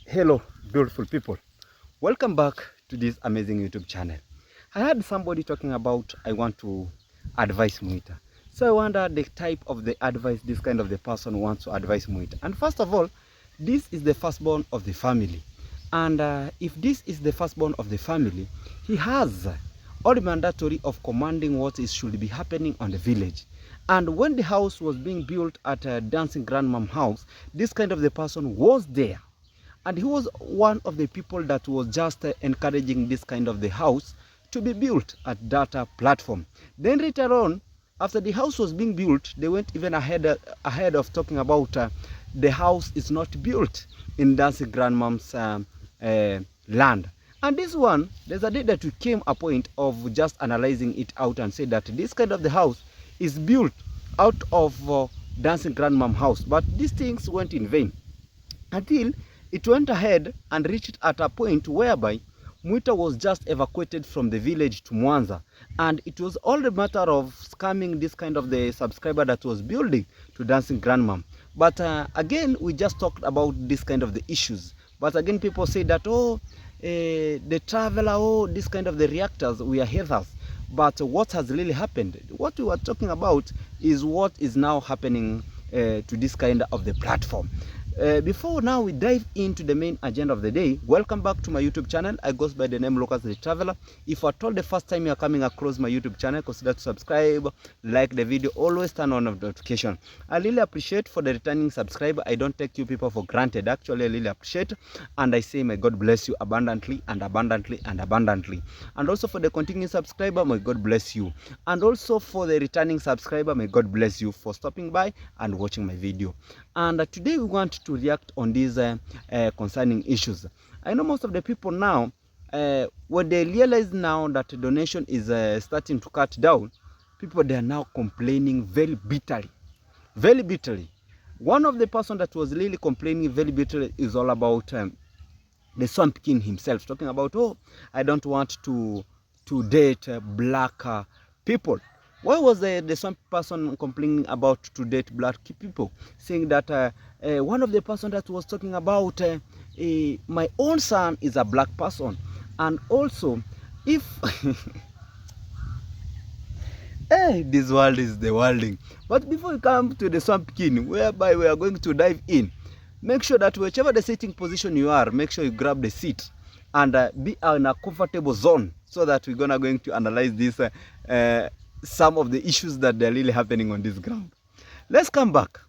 Hello beautiful people, welcome back to this amazing YouTube channel. I heard somebody talking about I want to advise Muita. So I wonder the type of the advice this kind of the person wants to advise Muita. And first of all, this is the firstborn of the family. And if this is the firstborn of the family, he has all the mandatory of commanding what is should be happening on the village. And when the house was being built at Dancing Grandmom house, this kind of the person was there. And he was one of the people that was just encouraging this kind of the house to be built at that platform. Then later on, after the house was being built, they went even ahead of talking about the house is not built in Dancing Grandmom's land. And this one, there's a day that we came a point of just analyzing it out and say that this kind of the house is built out of Dancing Grandmom house. But these things went in vain until it went ahead and reached at a point whereby Muita was just evacuated from the village to Mwanza, and it was all a matter of scamming this kind of the subscriber that was building to Dancing Grandmom. But again, we just talked about this kind of the issues. But again, people say that, the traveler, this kind of the reactors, we are haters. But what has really happened? What we were talking about is what is now happening to this kind of the platform. Before now we dive into the main agenda of the day, welcome back to my YouTube channel. I goes by the name Lucas the Traveler. If at all the first time you are coming across my YouTube channel, consider to subscribe, like the video, always turn on notification. I really appreciate for the returning subscriber. I don't take you people for granted. Actually, I really appreciate, and I say may God bless you abundantly and abundantly and abundantly. And also for the continuing subscriber, may God bless you. And also for the returning subscriber, may God bless you for stopping by and watching my video. And today we want to react on these concerning issues. I know most of the people now, when they realize now that donation is starting to cut down, people, they are now complaining very bitterly. Very bitterly. One of the person that was really complaining very bitterly is all about the Swamp King himself, talking about, oh, I don't want to date black people. Why was the Swamp person complaining about to date black people? Saying that one of the person that was talking about my own son is a black person. And also, if this world is the worlding. But before we come to the Swamp King, whereby we are going to dive in, make sure that whichever the sitting position you are, make sure you grab the seat and be in a comfortable zone, so that we're going to analyze this some of the issues that are really happening on this ground. Let's come back.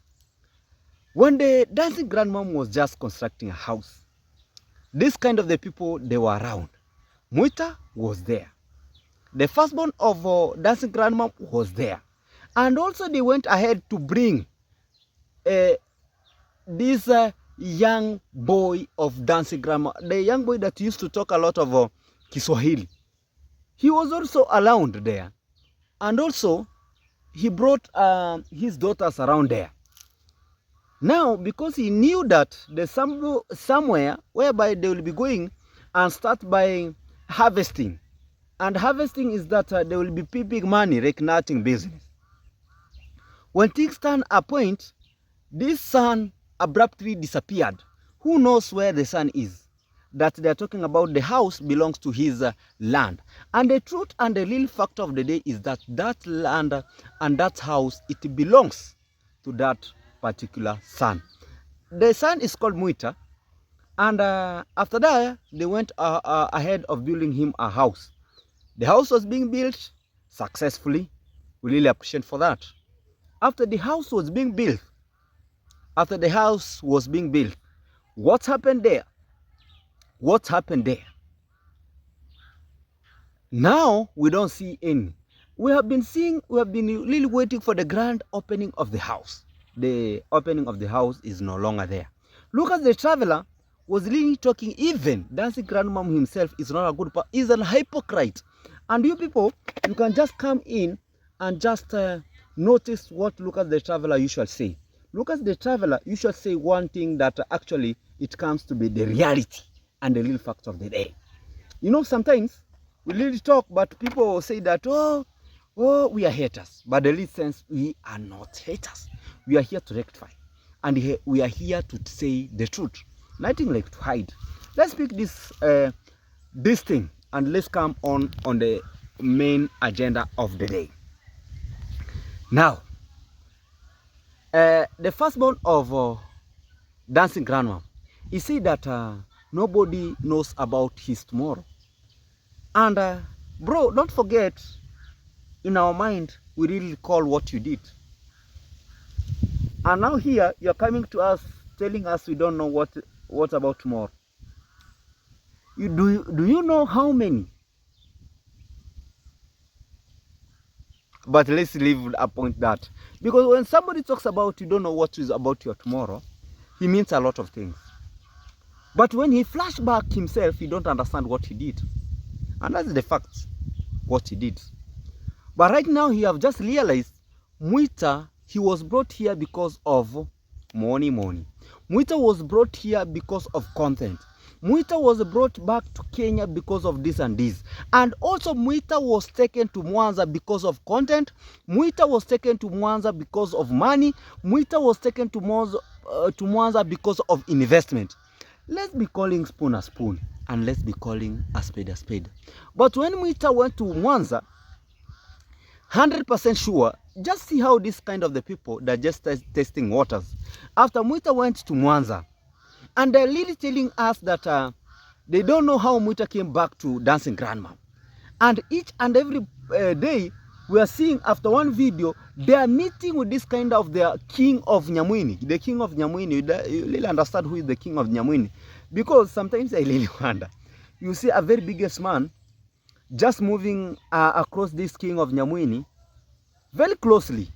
When the Dancing Grandmom was just constructing a house, this kind of the people, they were around. Muita was there. The firstborn of Dancing Grandmom was there. And also they went ahead to bring this young boy of Dancing Grandmom, the young boy that used to talk a lot of Kiswahili. He was also around there. And also, he brought his daughters around there. Now, because he knew that there's somewhere whereby they will be going and start by harvesting. And harvesting is that they will be peeping money, like nothing business. When things turn a point, this son abruptly disappeared. Who knows where the son is? That they are talking about the house belongs to his land. And the truth and the real fact of the day is that that land and that house, it belongs to that particular son. The son is called Muita. And after that, they went ahead of building him a house. The house was being built successfully. We really appreciate for that. After the house was being built, what happened there? What happened there? Now we don't see any. We have been really waiting for the grand opening of the house. The opening of the house is no longer there. Lucas the Traveler was really talking, even Dancing Grandmom himself is not a good person, is a hypocrite. And you people, you can just come in and just notice what Lucas the Traveler usually say. Lucas the Traveler usually say one thing that actually it comes to be the reality and the real fact of the day. You know, sometimes we really talk, but people say that, oh, we are haters. But the real sense, we are not haters. We are here to rectify. And we are here to say the truth. nothing like to hide. Let's pick this thing and let's come on the main agenda of the day. Now, the firstborn of Dancing Grandma, he said that nobody knows about his tomorrow. And bro, don't forget, in our mind, we really recall what you did. And now here, you're coming to us, telling us we don't know what about tomorrow. Do you know how many? But let's leave a point that, because when somebody talks about you don't know what is about your tomorrow, he means a lot of things. But when he flash back himself, he don't understand what he did. And that's the fact, what he did. But right now, he have just realized, Mwita, he was brought here because of money. Mwita was brought here because of content. Mwita was brought back to Kenya because of this and this. And also Mwita was taken to Mwanza because of content. Mwita was taken to Mwanza because of money. Mwita was taken to Mwanza because of investment. Let's be calling spoon a spoon and let's be calling a spade a spade. But when Mwita went to Mwanza, 100% sure, just see how this kind of the people that just testing waters. After Mwita went to Mwanza, and they're really telling us that they don't know how Mwita came back to Dancing Grandma. And each and every day, we are seeing after one video, they are meeting with this kind of the king of Nyamwini. The king of Nyamwini, you really understand who is the king of Nyamwini. Because sometimes I really wonder. You see a very biggest man just moving across this king of Nyamwini very closely,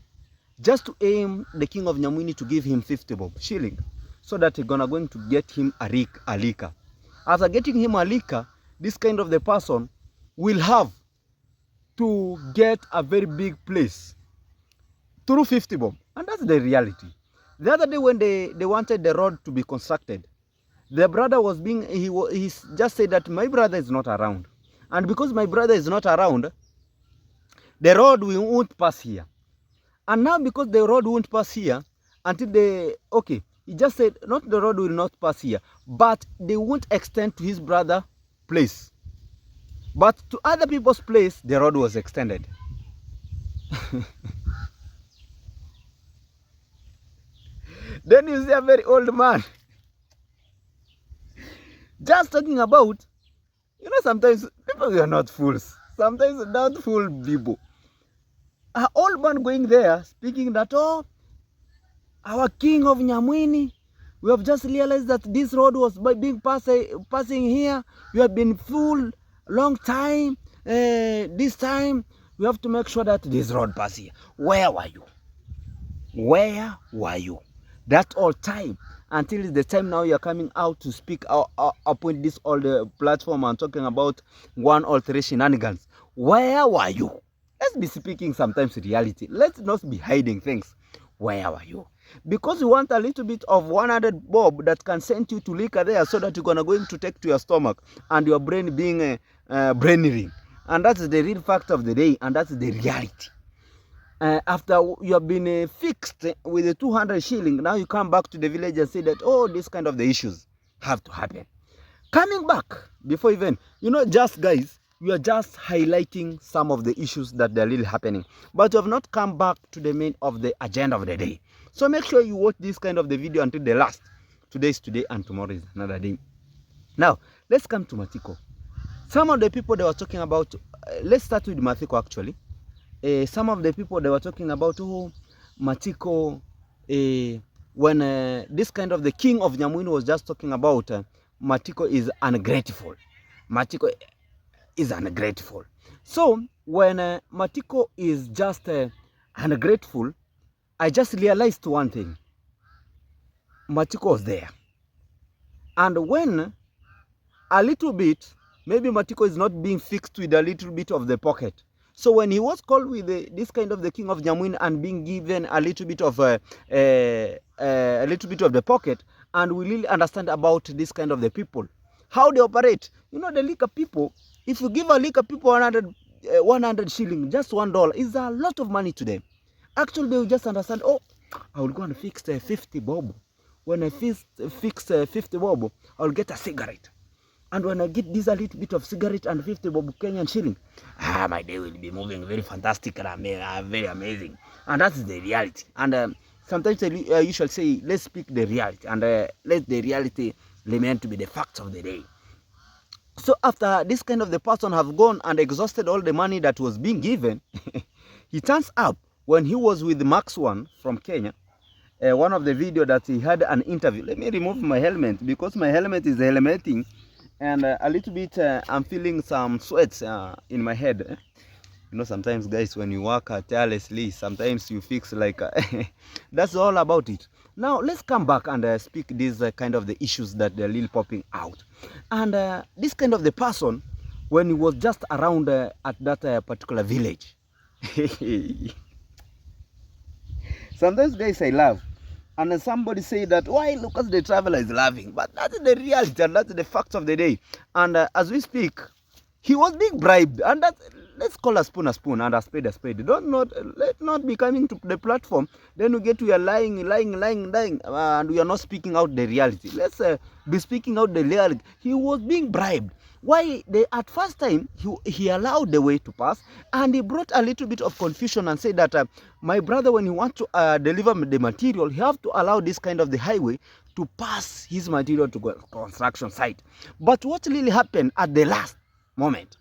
just to aim the king of Nyamwini to give him 50 bob shilling, so that he's going to get him a lika. After getting him a lika, this kind of the person will have to get a very big place through 50 bob. And that's the reality. The other day when they wanted the road to be constructed, the brother was being, he just said that my brother is not around. And because my brother is not around, the road won't pass here. And now because the road won't pass here, until he just said, not the road will not pass here, but they won't extend to his brother's place. But to other people's place, the road was extended. Then you see a very old man just talking about, sometimes people are not fools. Sometimes don't fool people. An old man going there speaking that, oh, our king of Nyamwini, we have just realized that this road was being passing here. We have been fooled long time. This time, we have to make sure that this road passes here. Where were you? Where were you? That all time. Until the time now you're coming out to speak upon this all the platform and talking about one or three shenanigans. Where were you? Let's be speaking sometimes reality. Let's not be hiding things. Where were you? Because you want a little bit of 100 bob that can send you to liquor there, so that you're going to take to your stomach and your brain being brain ring. And that's the real fact of the day, and that's the reality. After you have been fixed with the 200 shilling, now you come back to the village and say that, oh, this kind of the issues have to happen. Coming back, before even, just guys, we are just highlighting some of the issues that are really happening. But we have not come back to the main of the agenda of the day. So make sure you watch this kind of the video until the last. Today is today and tomorrow is another day. Now, let's come to Matiko. Some of the people they were talking about, let's start with Matiko actually. Some of the people they were talking about, oh, Matiko, when this kind of the king of Nyamwini was just talking about Matiko is ungrateful. Matiko is ungrateful. So when Matiko is just ungrateful, I just realized one thing. Matiko was there. And when a little bit, maybe Matiko is not being fixed with a little bit of the pocket. So when he was called with this kind of the king of Nyamwini and being given a little bit of the pocket, and we really understand about this kind of the people, how they operate. The liquor people, if you give a liquor people 100 shilling, just $1 is a lot of money to them. Actually, they will just understand, oh, I will go and fix the 50 bob when I fix 50 bob, I'll get a cigarette. And when I get this a little bit of cigarette and 50 bob Kenyan shilling, my day will be moving very fantastic and very amazing. And that's the reality. And sometimes I usually say, let's speak the reality, and let the reality remain to be the facts of the day. So after this kind of the person have gone and exhausted all the money that was being given, he turns up when he was with Max One from Kenya. One of the video that he had an interview. Let me remove my helmet because my helmet is helmeting, and a little bit I'm feeling some sweats in my head. You know, sometimes guys, when you work tirelessly, sometimes you fix like that's all about it. Now let's come back and speak these kind of the issues that they're really popping out. And this kind of the person, when he was just around at that particular village, sometimes guys I laugh, and then somebody say that why Lucas the Traveler is laughing, but that's the reality and that's the facts of the day. And as we speak, he was being bribed, and that, let's call a spoon and a spade a spade. Let not be coming to the platform, then we get we are lying, and we are not speaking out the reality. Let's be speaking out the reality. He was being bribed. Why? At first time, he allowed the way to pass, and he brought a little bit of confusion and said that my brother, when he wants to deliver the material, he have to allow this kind of the highway to pass his material to construction site. But what really happened at the last moment?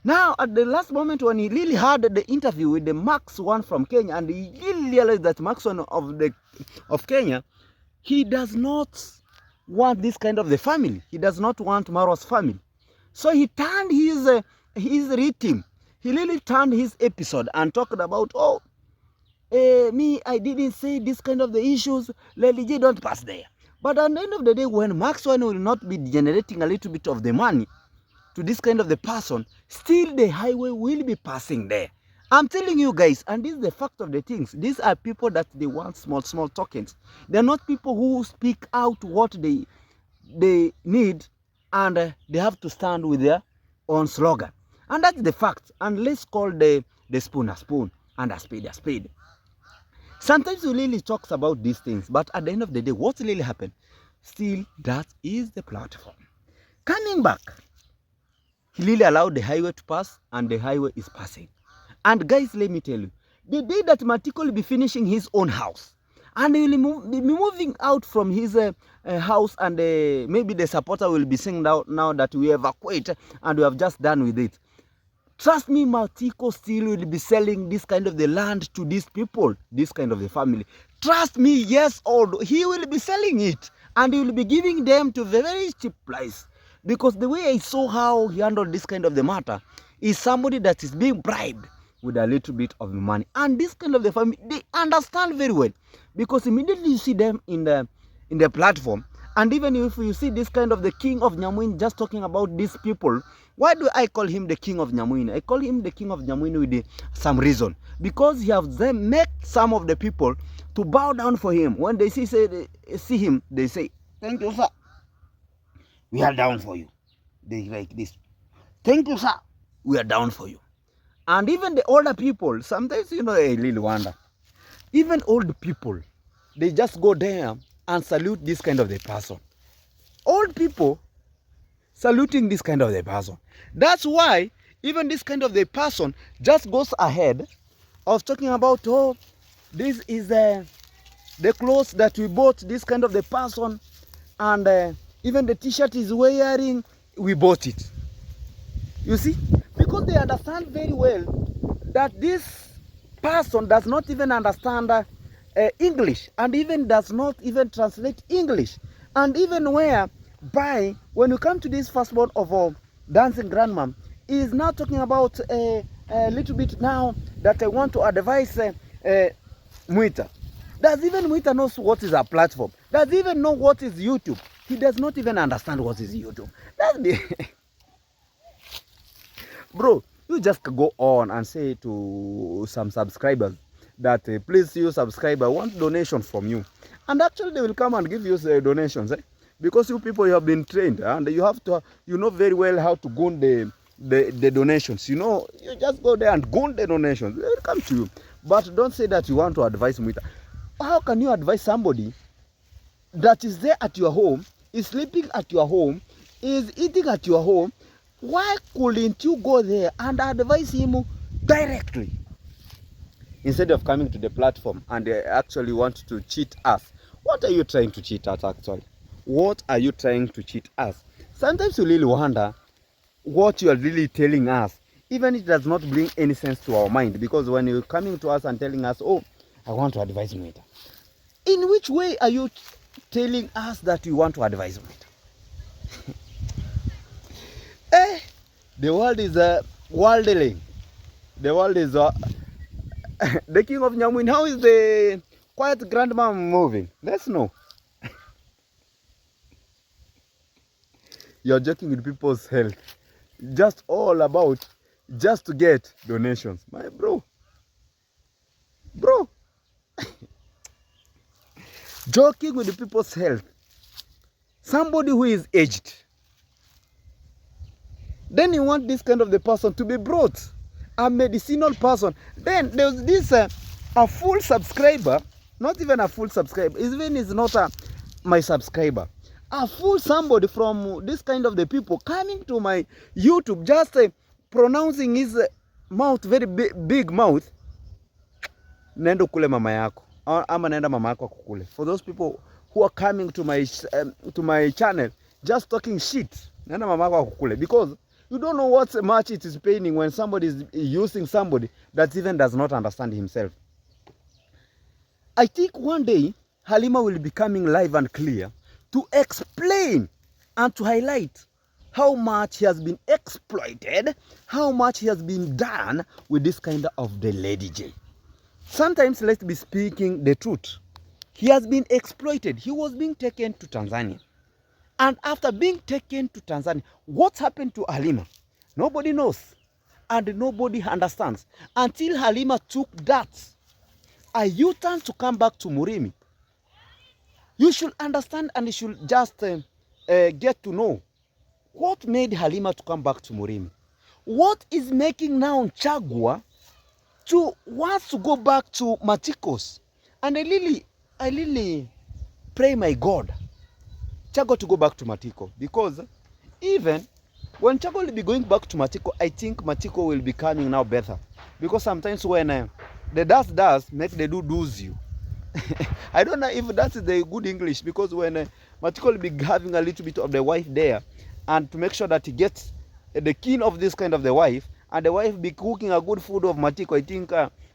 Now, at the last moment, when he really had the interview with the Max One from Kenya, and he really realized that Max One of Kenya, he does not want this kind of the family. He does not want Marwa's family. So he turned his rhythm. He really turned his episode and talked about, me, I didn't say this kind of the issues. Lelije, don't pass there. But at the end of the day, when Max One will not be generating a little bit of the money to this kind of the person, still the highway will be passing there. I'm telling you guys, and this is the fact of the things. These are people that they want small tokens. They're not people who speak out what they need, and they have to stand with their own slogan. And that's the fact. And let's call the spoon a spoon and a spade a spade. Sometimes we really talk about these things, but at the end of the day, what really happened? Still, that is the platform. Coming back, he really allowed the highway to pass, and the highway is passing. And guys, let me tell you, the day that Matiko will be finishing his own house, and he will be moving out from his house, and maybe the supporter will be saying now that we evacuate and we have just done with it. Trust me, Matiko still will be selling this kind of the land to these people, this kind of the family. Trust me, yes, or he will be selling it, and he will be giving them to a very cheap price. Because the way I saw how he handled this kind of the matter is somebody that is being bribed with a little bit of money. And this kind of the family, they understand very well. Because immediately you see them in the platform, and even if you see this kind of the king of Nyamuin just talking about these people, why do I call him the king of Nyamuin? I call him the king of Nyamuin with some reason. Because he has them make some of the people to bow down for him. When they see him, they say, thank you, sir. We are down for you. They like this. Thank you, sir. We are down for you. And even the older people, sometimes, you know, I really wonder. Even old people, they just go there and salute this kind of the person. Old people saluting this kind of the person. That's why even this kind of the person just goes ahead of talking about, oh, this is the clothes that we bought, this kind of the person, and even the t-shirt is wearing, we bought it. You see? Because they understand very well that this person does not even understand English, and even does not even translate English. And even whereby, when you come to this firstborn of Dancing Grandma, is now talking about a little bit now that I want to advise Mwita. Does even Mwita knows what is a platform? Does even know what is YouTube? He does not even understand what is YouTube. That's the bro, you just go on and say to some subscribers that please, you subscriber, I want donation from you. And actually they will come and give you donations. Because you people, you have been trained, and you have to, you know very well how to goon the donations. You know, you just go there and goon the donations. They will come to you. But don't say that you want to advise Mwita. How can you advise somebody that is there at your home, is sleeping at your home, is eating at your home, why couldn't you go there and advise him directly? Instead of coming to the platform and actually want to cheat us. What are you trying to cheat us actually? What are you trying to cheat us? Sometimes you really wonder what you are really telling us, even if it does not bring any sense to our mind, because when you're coming to us and telling us, oh, I want to advise Mwita. In which way are you telling us that you want to advise Mwita? The world is worldling. The world is the king of Nyamwin. How is the quiet grandma moving? Let's know. You're joking with people's health. Just all about just to get donations. My bro. Bro. Joking with the people's health. Somebody who is aged. Then you want this kind of the person to be brought. A medicinal person. Then there's this a full subscriber. Not even a full subscriber. Even is not my subscriber. A full somebody from this kind of the people coming to my YouTube, just pronouncing his mouth, very big mouth. Nendo kule mama yako. Ama nenda mama yako kukule. For those people who are coming to my channel, just talking shit. Nenda mama yako kukule. Because you don't know what much it is paining when somebody is using somebody that even does not understand himself. I think one day, Halima will be coming live and clear to explain and to highlight how much he has been exploited, how much he has been done with this kind of the Lady J. Sometimes let's be speaking the truth. He has been exploited. He was being taken to Tanzania. And after being taken to Tanzania, what happened to Halima? Nobody knows. And nobody understands. Until Halima took that, a U-turn to come back to Murimi. You should understand and you should just get to know what made Halima to come back to Murimi. What is making now Chagwa to want to go back to Matiko's? And I really pray my God, Chagwa to go back to Matiko. Because even when Chagwa will be going back to Matiko, I think Matiko will be coming now better. Because sometimes when the dust make the do's you. I don't know if that's the good English, because when Matiko will be having a little bit of the wife there, and to make sure that he gets the king of this kind of the wife, and the wife be cooking a good food of Matiko, I think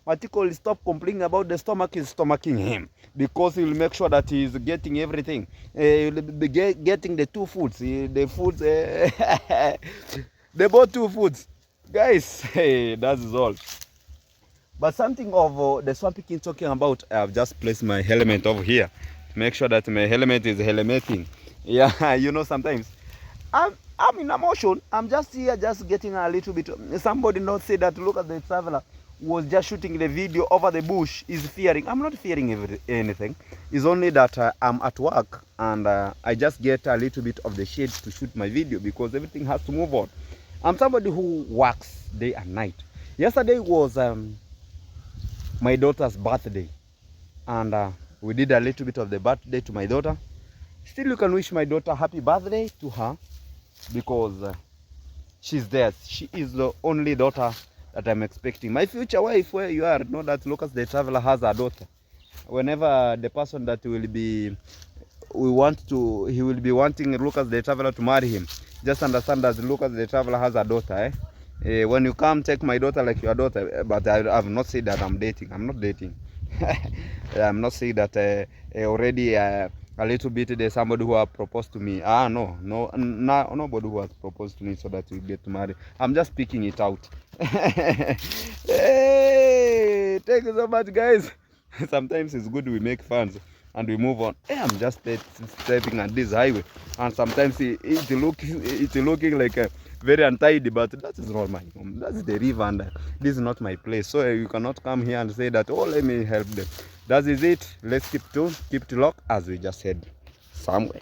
Matiko will stop complaining about the stomach is stomaching him, because he will make sure that he is getting everything. He will be getting the two foods, the foods, they bought two foods. Guys, hey, that is all. But something of the Swampy King talking about, I've just placed my helmet over here to make sure that my helmet is helmeting. Yeah, you know, sometimes I'm in emotion. I'm just here, just getting a little bit. Somebody not say that look at the traveler was just shooting the video over the bush. Is fearing. I'm not fearing anything. It's only that I'm at work and I just get a little bit of the shade to shoot my video because everything has to move on. I'm somebody who works day and night. Yesterday was my daughter's birthday, and we did a little bit of the birthday to my daughter. Still, you can wish my daughter happy birthday to her, because she's there. She is the only daughter that I'm expecting. My future wife, where you are, know that Lucas the Traveler has a daughter. Whenever the person that will be, he will be wanting Lucas the Traveler to marry him, just understand that Lucas the Traveler has a daughter. When you come, take my daughter like your daughter. But I have not said that I'm dating. I'm not dating. I'm not saying that already a little bit there's somebody who has proposed to me. No, nobody who has proposed to me so that we get married. I'm just speaking it out. Hey, thank you so much, guys. Sometimes it's good we make fun and we move on. I'm just stepping on this highway, and sometimes it's looking like a very untidy, but that is not my home. That's the river, and this is not my place. So you cannot come here and say that, oh, let me help them. That is it. Let's keep tuned, keep to lock, as we just said somewhere.